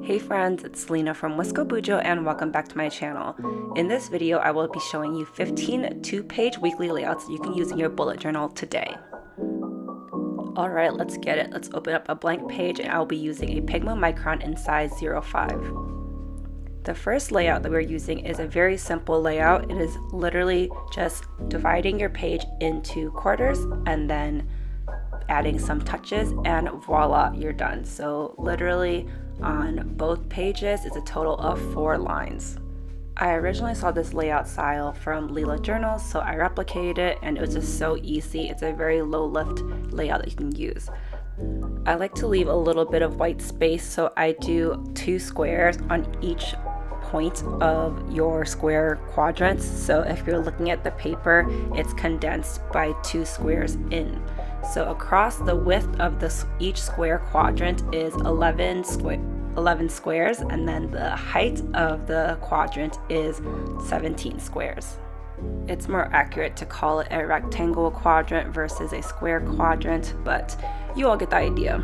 Hey friends, it's Lena from wiscobujo and welcome back to my channel. In this video, I will be showing you 15 two-page weekly layouts you can use in your bullet journal today. Alright, let's get it. Let's open up a blank page and I'll be using a Pigma Micron in size 05. The first layout that we're using is a very simple layout. It is literally just dividing your page into quarters and then adding some touches and voila, you're done. So literally on both pages it's a total of 4 lines. I originally saw this layout style from Lila Journals, so I replicated it and it was just so easy. It's a very low lift layout that you can use. I like to leave a little bit of white space, so I do 2 squares on each point of your square quadrants. So if you're looking at the paper, it's condensed by 2 squares in. So across the width of each square quadrant is 11 squares, and then the height of the quadrant is 17 squares. It's more accurate to call it a rectangle quadrant versus a square quadrant, but you all get the idea.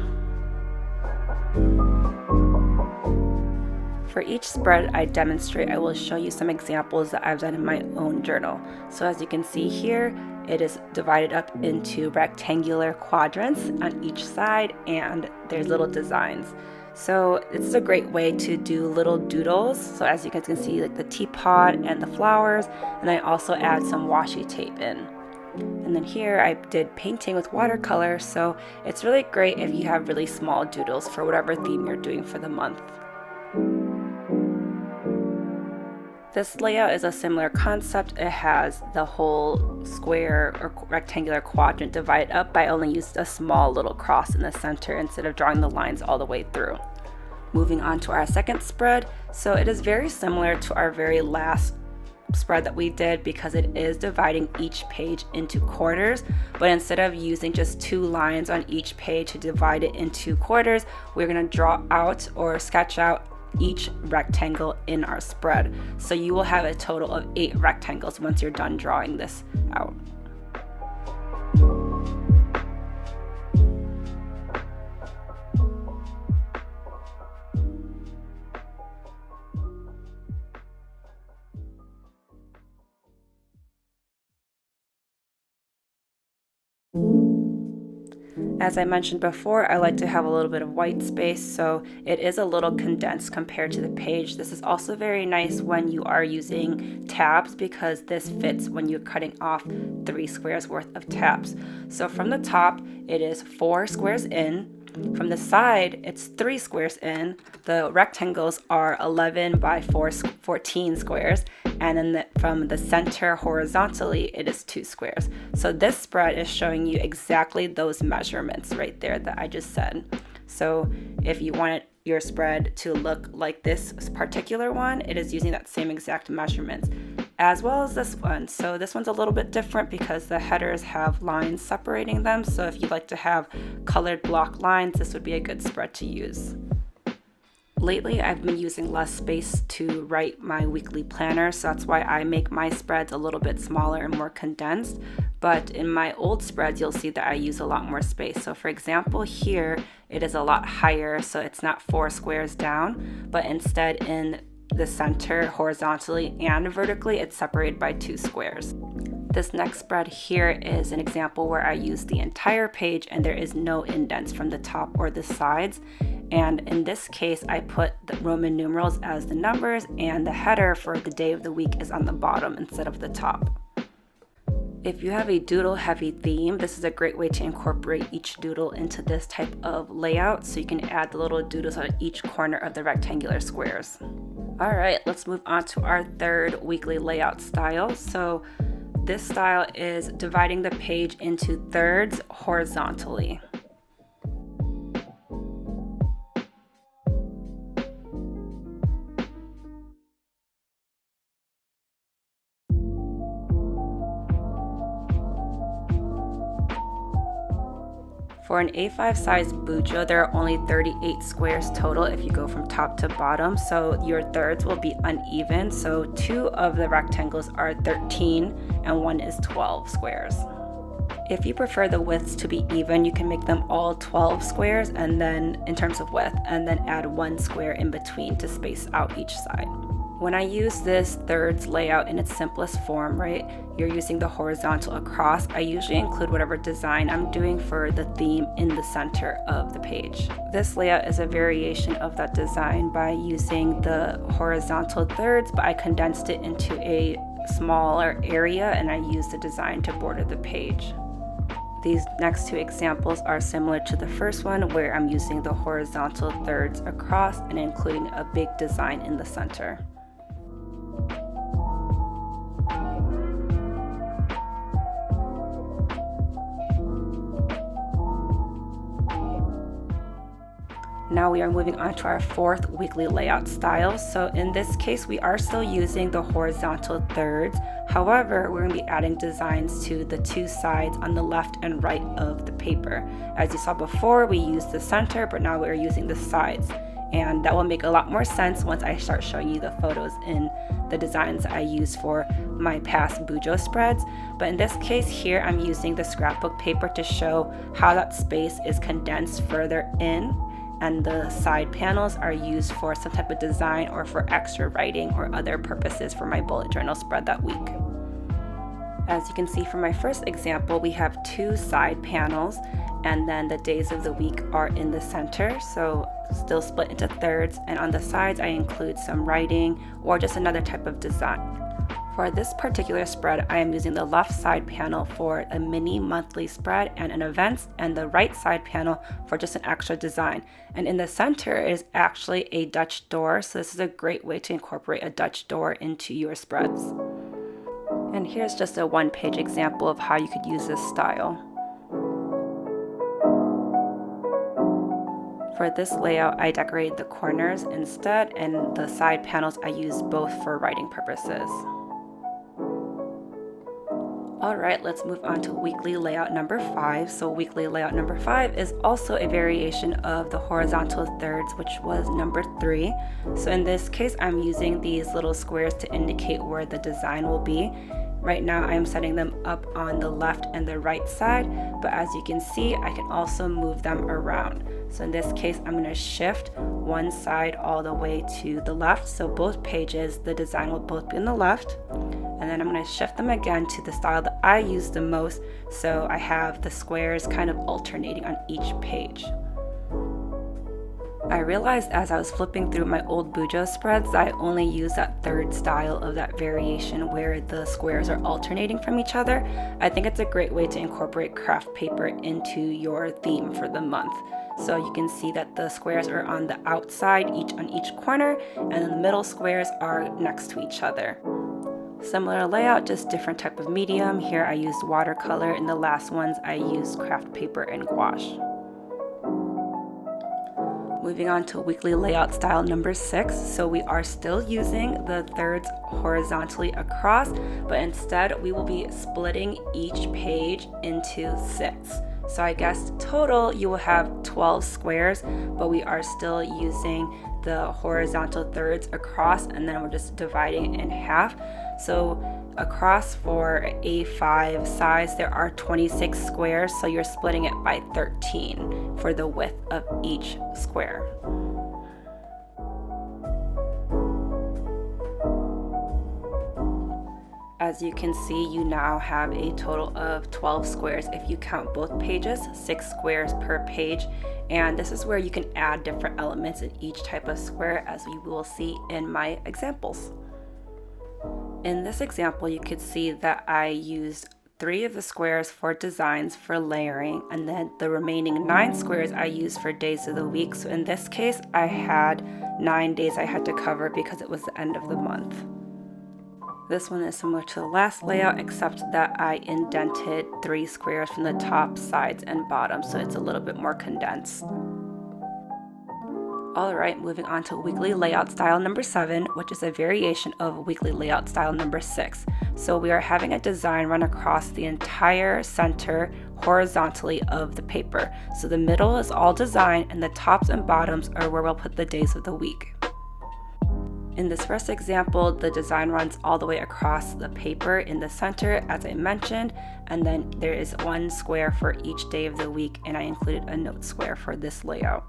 For each spread I demonstrate, I will show you some examples that I've done in my own journal. So as you can see here, it is divided up into rectangular quadrants on each side, and there's little designs. So it's a great way to do little doodles. So as you guys can see, like the teapot and the flowers, and I also add some washi tape in. And then here I did painting with watercolor, so it's really great if you have really small doodles for whatever theme you're doing for the month. This layout is a similar concept. It has the whole square or rectangular quadrant divided up, but I only used a small little cross in the center instead of drawing the lines all the way through. Moving on to our second spread. So it is very similar to our very last spread that we did because it is dividing each page into quarters, but instead of using just 2 lines on each page to divide it into quarters, we're going to draw out or sketch out each rectangle in our spread. So you will have a total of 8 rectangles once you're done drawing this out. As I mentioned before, I like to have a little bit of white space, so it is a little condensed compared to the page. This is also very nice when you are using tabs because this fits when you're cutting off 3 squares worth of tabs. So from the top, it is 4 squares in. From the side, it's 3 squares in. The rectangles are 11 by 14 squares. And then from the center horizontally, it is 2 squares. So this spread is showing you exactly those measurements right there that I just said. So if you wanted your spread to look like this particular one, it is using that same exact measurements, as well as this one. So this one's a little bit different because the headers have lines separating them. So if you'd like to have colored block lines, this would be a good spread to use. Lately, I've been using less space to write my weekly planner, so that's why I make my spreads a little bit smaller and more condensed. But in my old spreads, you'll see that I use a lot more space. So for example, here, it is a lot higher, so it's not 4 squares down, but instead in the center horizontally and vertically, it's separated by 2 squares. This next spread here is an example where I use the entire page and there is no indents from the top or the sides. And in this case, I put the Roman numerals as the numbers and the header for the day of the week is on the bottom instead of the top. If you have a doodle heavy theme, this is a great way to incorporate each doodle into this type of layout, so you can add the little doodles on each corner of the rectangular squares. All right, let's move on to our third weekly layout style. So this style is dividing the page into thirds horizontally. For an A5 size bujo, there are only 38 squares total if you go from top to bottom, so your thirds will be uneven. So 2 of the rectangles are 13 and 1 is 12 squares. If you prefer the widths to be even, you can make them all 12 squares and then in terms of width, and then add 1 square in between to space out each side. When I use this thirds layout in its simplest form, right, you're using the horizontal across. I usually include whatever design I'm doing for the theme in the center of the page. This layout is a variation of that design by using the horizontal thirds, but I condensed it into a smaller area and I used the design to border the page. These next two examples are similar to the first one, where I'm using the horizontal thirds across and including a big design in the center. Now we are moving on to our fourth weekly layout style. So in this case, we are still using the horizontal thirds. However, we're going to be adding designs to the two sides on the left and right of the paper. As you saw before, we used the center, but now we're using the sides. And that will make a lot more sense once I start showing you the photos in the designs I use for my past bujo spreads. But in this case here, I'm using the scrapbook paper to show how that space is condensed further in, and the side panels are used for some type of design or for extra writing or other purposes for my bullet journal spread that week. As you can see from my first example, we have two side panels, and then the days of the week are in the center, so still split into thirds, and on the sides I include some writing or just another type of design. For this particular spread, I am using the left side panel for a mini monthly spread and an events, and the right side panel for just an extra design. And in the center is actually a Dutch door, so this is a great way to incorporate a Dutch door into your spreads. And here's just a one-page example of how you could use this style. For this layout, I decorated the corners instead, and the side panels I used both for writing purposes. Alright, let's move on to weekly layout number 5. So weekly layout number 5 is also a variation of the horizontal thirds, which was number 3. So in this case, I'm using these little squares to indicate where the design will be. Right now I am setting them up on the left and the right side, but as you can see, I can also move them around. So in this case, I'm going to shift one side all the way to the left, so both pages, the design will both be on the left. And then I'm going to shift them again to the style that I use the most, so I have the squares kind of alternating on each page. I realized as I was flipping through my old bujo spreads that I only use that third style of that variation where the squares are alternating from each other. I think it's a great way to incorporate craft paper into your theme for the month. So you can see that the squares are on the outside, each on each corner, and then the middle squares are next to each other. Similar layout, just different type of medium. Here I used watercolor, and the last ones I used craft paper and gouache. Moving on to weekly layout style number 6. So we are still using the thirds horizontally across, but instead we will be splitting each page into 6. So I guess total you will have 12 squares, but we are still using the horizontal thirds across, and then we're just dividing it in half. So across for A5 size, there are 26 squares, so you're splitting it by 13 for the width of each square. As you can see, you now have a total of 12 squares if you count both pages, 6 squares per page, and this is where you can add different elements in each type of square, as we will see in my examples. In this example, you could see that I used 3 of the squares for designs for layering, and then the remaining 9 squares I used for days of the week. So in this case, I had 9 days I had to cover because it was the end of the month. This one is similar to the last layout, except that I indented 3 squares from the top, sides, and bottom, so it's a little bit more condensed. Alright, moving on to weekly layout style number 7, which is a variation of weekly layout style number 6. So we are having a design run across the entire center horizontally of the paper. So the middle is all design, and the tops and bottoms are where we'll put the days of the week. In this first example, the design runs all the way across the paper in the center, as I mentioned, and then there is one square for each day of the week, and I included a note square for this layout.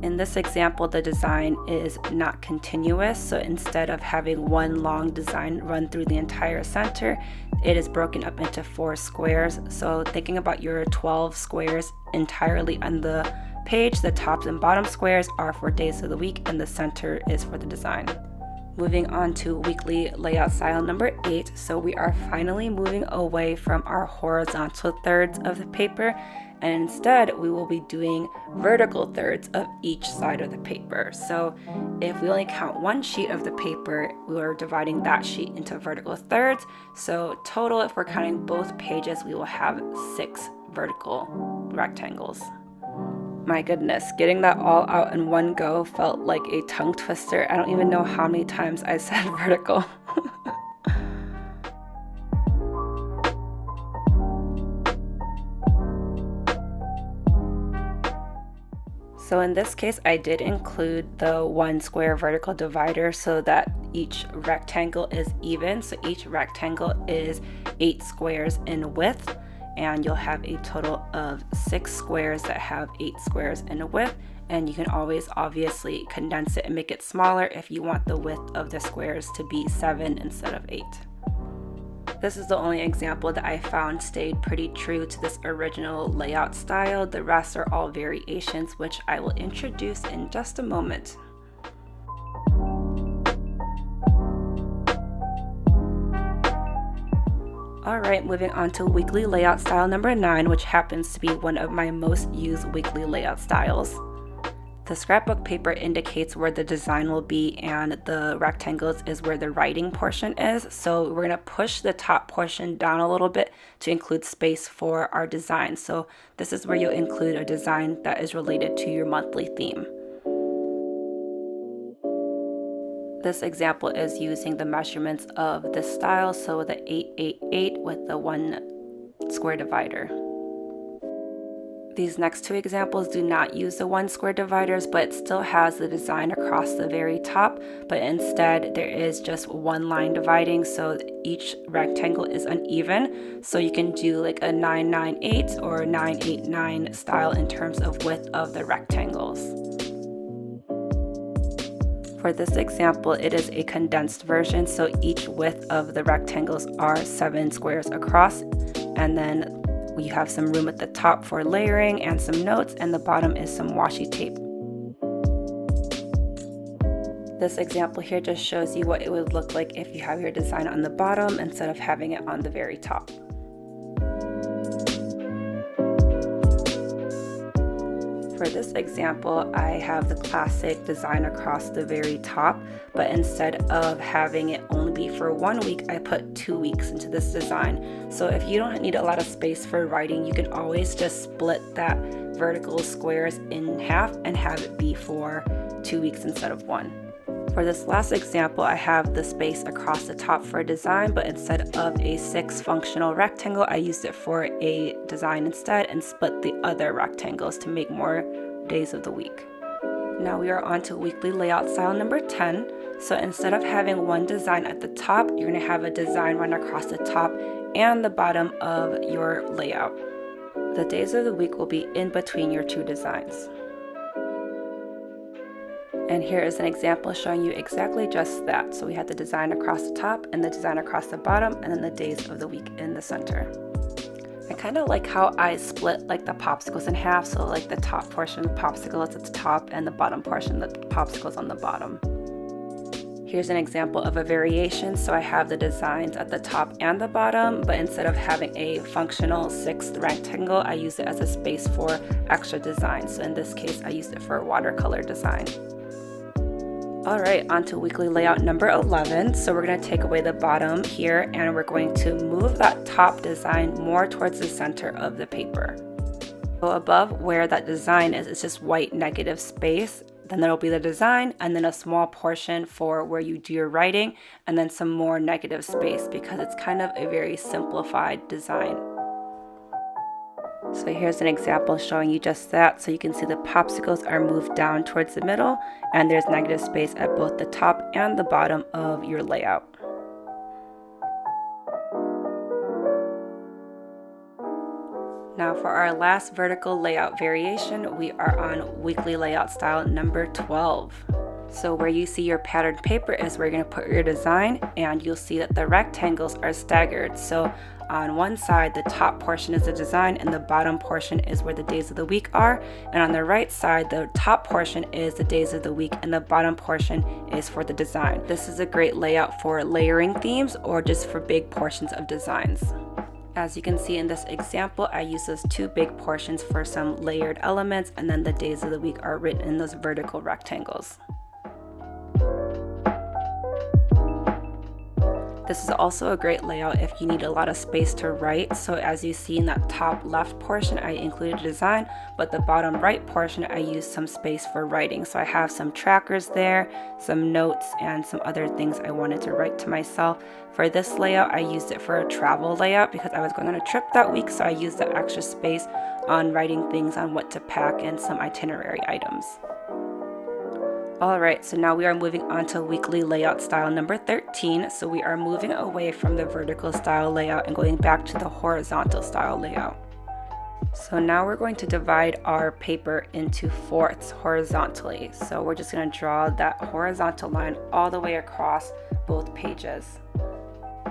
In this example, the design is not continuous, so instead of having one long design run through the entire center, it is broken up into 4 squares. So thinking about your 12 squares entirely on the page, the tops and bottom squares are for days of the week and the center is for the design. Moving on to weekly layout style number 8. So we are finally moving away from our horizontal thirds of the paper, and instead we will be doing vertical thirds of each side of the paper. So if we only count one sheet of the paper, we are dividing that sheet into vertical thirds. So total, if we're counting both pages, we will have 6 vertical rectangles. My goodness, getting that all out in one go felt like a tongue twister. I don't even know how many times I said vertical. So in this case, I did include the 1 square vertical divider so that each rectangle is even. So each rectangle is 8 squares in width, and you'll have a total of 6 squares that have 8 squares in width. And you can always obviously condense it and make it smaller if you want the width of the squares to be 7 instead of 8. This is the only example that I found stayed pretty true to this original layout style. The rest are all variations, which I will introduce in just a moment. Alright, moving on to weekly layout style number 9, which happens to be one of my most used weekly layout styles. The scrapbook paper indicates where the design will be, and the rectangles is where the writing portion is. So we're going to push the top portion down a little bit to include space for our design. So this is where you'll include a design that is related to your monthly theme. This example is using the measurements of this style, so the 888 with the 1 square divider. These next 2 examples do not use the 1 square dividers, but it still has the design across the very top, but instead there is just 1 line dividing, so each rectangle is uneven. So you can do like a 998 or 989 style in terms of width of the rectangles. For this example, it is a condensed version, so each width of the rectangles are 7 squares across, and then we have some room at the top for layering and some notes, and the bottom is some washi tape. This example here just shows you what it would look like if you have your design on the bottom instead of having it on the very top. For this example, I have the classic design across the very top, but instead of having it only be for 1 week, I put 2 weeks into this design. So if you don't need a lot of space for writing, you can always just split that vertical squares in half and have it be for 2 weeks instead of 1. For this last example, I have the space across the top for a design, but instead of a 6 functional rectangle, I used it for a design instead and split the other rectangles to make more days of the week. Now we are on to weekly layout style number 10. So instead of having 1 design at the top, you're going to have a design run across the top and the bottom of your layout. The days of the week will be in between your 2 designs. And here is an example showing you exactly just that. So we had the design across the top and the design across the bottom, and then the days of the week in the center. I kind of like how I split like the popsicles in half, so like the top portion of the popsicle is at the top and the bottom portion of the popsicles on the bottom. Here's an example of a variation. So I have the designs at the top and the bottom, but instead of having a functional 6th rectangle, I use it as a space for extra designs. So in this case, I used it for a watercolor design. Alright, on to weekly layout number 11. So we're going to take away the bottom here, and we're going to move that top design more towards the center of the paper. So above where that design is, it's just white negative space. Then there'll be the design, and then a small portion for where you do your writing, and then some more negative space because it's kind of a very simplified design. So here's an example showing you just that. So you can see the popsicles are moved down towards the middle, and there's negative space at both the top and the bottom of your layout. Now for our last vertical layout variation, we are on weekly layout style number 12. So where you see your patterned paper is where you're going to put your design, and you'll see that the rectangles are staggered. So on one side, the top portion is the design and the bottom portion is where the days of the week are. And on the right side, the top portion is the days of the week and the bottom portion is for the design. This is a great layout for layering themes or just for big portions of designs. As you can see in this example, I use those two big portions for some layered elements, and then the days of the week are written in those vertical rectangles. This is also a great layout if you need a lot of space to write. So as you see in that top left portion, I included a design, but the bottom right portion, I used some space for writing. So I have some trackers there, some notes, and some other things I wanted to write to myself. For this layout, I used it for a travel layout because I was going on a trip that week, so I used the extra space on writing things on what to pack and some itinerary items. Alright, so now we are moving on to weekly layout style number 13. So we are moving away from the vertical style layout and going back to the horizontal style layout. So now we're going to divide our paper into fourths horizontally. So we're just going to draw that horizontal line all the way across both pages.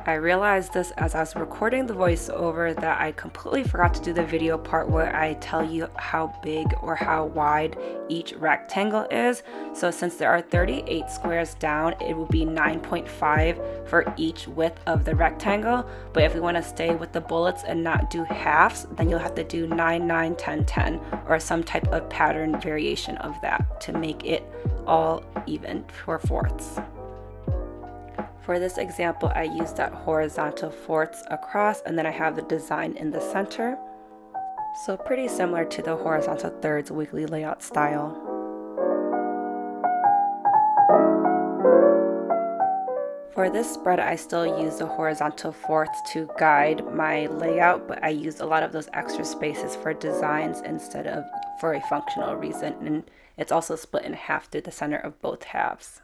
I realized this as I was recording the voiceover that I completely forgot to do the video part where I tell you how big or how wide each rectangle is. So since there are 38 squares down, it will be 9.5 for each width of the rectangle. But if we want to stay with the bullets and not do halves, then you'll have to do 9, 9, 10, 10, or some type of pattern variation of that to make it all even for fourths. For this example, I used that horizontal fourths across, and then I have the design in the center. So pretty similar to the horizontal thirds weekly layout style. For this spread, I still use the horizontal fourths to guide my layout, but I used a lot of those extra spaces for designs instead of for a functional reason, and it's also split in half through the center of both halves.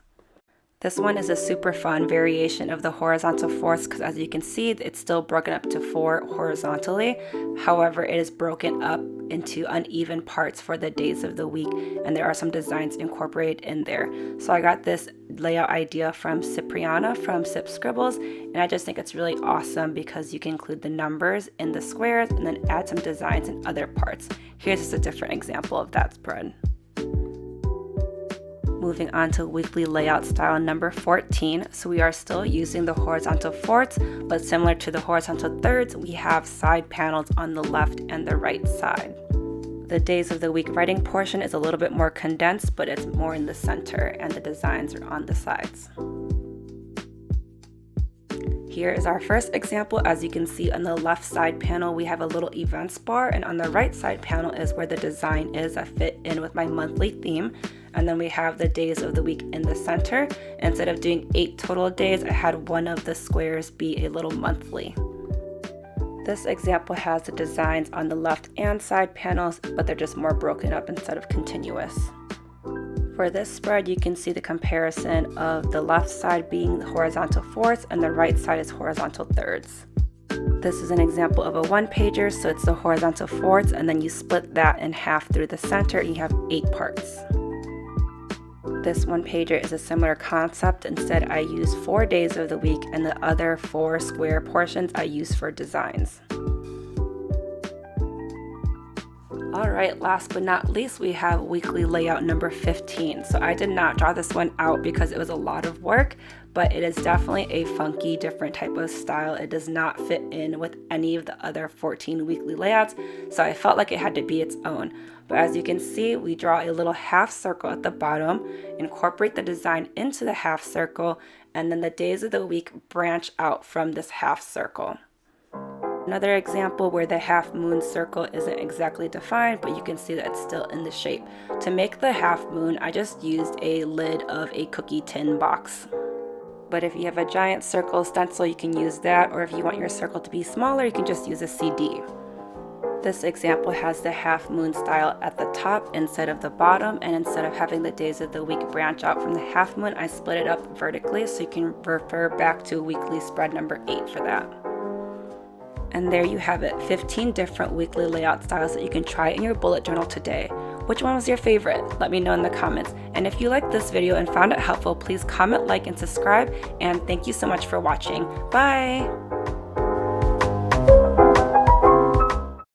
This one is a super fun variation of the horizontal fourths because as you can see, it's still broken up to 4 horizontally. However, it is broken up into uneven parts for the days of the week, and there are some designs incorporated in there. So I got this layout idea from Cipriana from Sip Scribbles, and I just think it's really awesome because you can include the numbers in the squares and then add some designs in other parts. Here's just a different example of that spread. Moving on to weekly layout style number 14. So we are still using the horizontal fourths, but similar to the horizontal thirds, we have side panels on the left and the right side. The days of the week writing portion is a little bit more condensed, but it's more in the center and the designs are on the sides. Here is our first example. As you can see on the left side panel, we have a little events bar, and on the right side panel is where the design is that fit in with my monthly theme. And then we have the days of the week in the center. Instead of doing 8 total days, I had one of the squares be a little monthly. This example has the designs on the left and side panels, but they're just more broken up instead of continuous. For this spread, you can see the comparison of the left side being the horizontal fourths and the right side is horizontal thirds. This is an example of a one-pager, so it's the horizontal fourths, and then you split that in half through the center and you have 8 parts. This one-pager is a similar concept. Instead, I use 4 days of the week and the other 4 square portions I use for designs. Alright, last but not least, we have weekly layout number 15. So I did not draw this one out because it was a lot of work, but it is definitely a funky, different type of style. It does not fit in with any of the other 14 weekly layouts, so I felt like it had to be its own. But as you can see, we draw a little half circle at the bottom, incorporate the design into the half circle, and then the days of the week branch out from this half circle. Another example where the half moon circle isn't exactly defined, but you can see that it's still in the shape. To make the half moon, I just used a lid of a cookie tin box. But if you have a giant circle stencil, you can use that, or if you want your circle to be smaller, you can just use a CD. This example has the half moon style at the top instead of the bottom, and instead of having the days of the week branch out from the half moon, I split it up vertically, so you can refer back to weekly spread number 8 for that. And there you have it, 15 different weekly layout styles that you can try in your bullet journal today. Which one was your favorite? Let me know in the comments. And if you liked this video and found it helpful, please comment, like, and subscribe. And thank you so much for watching. Bye!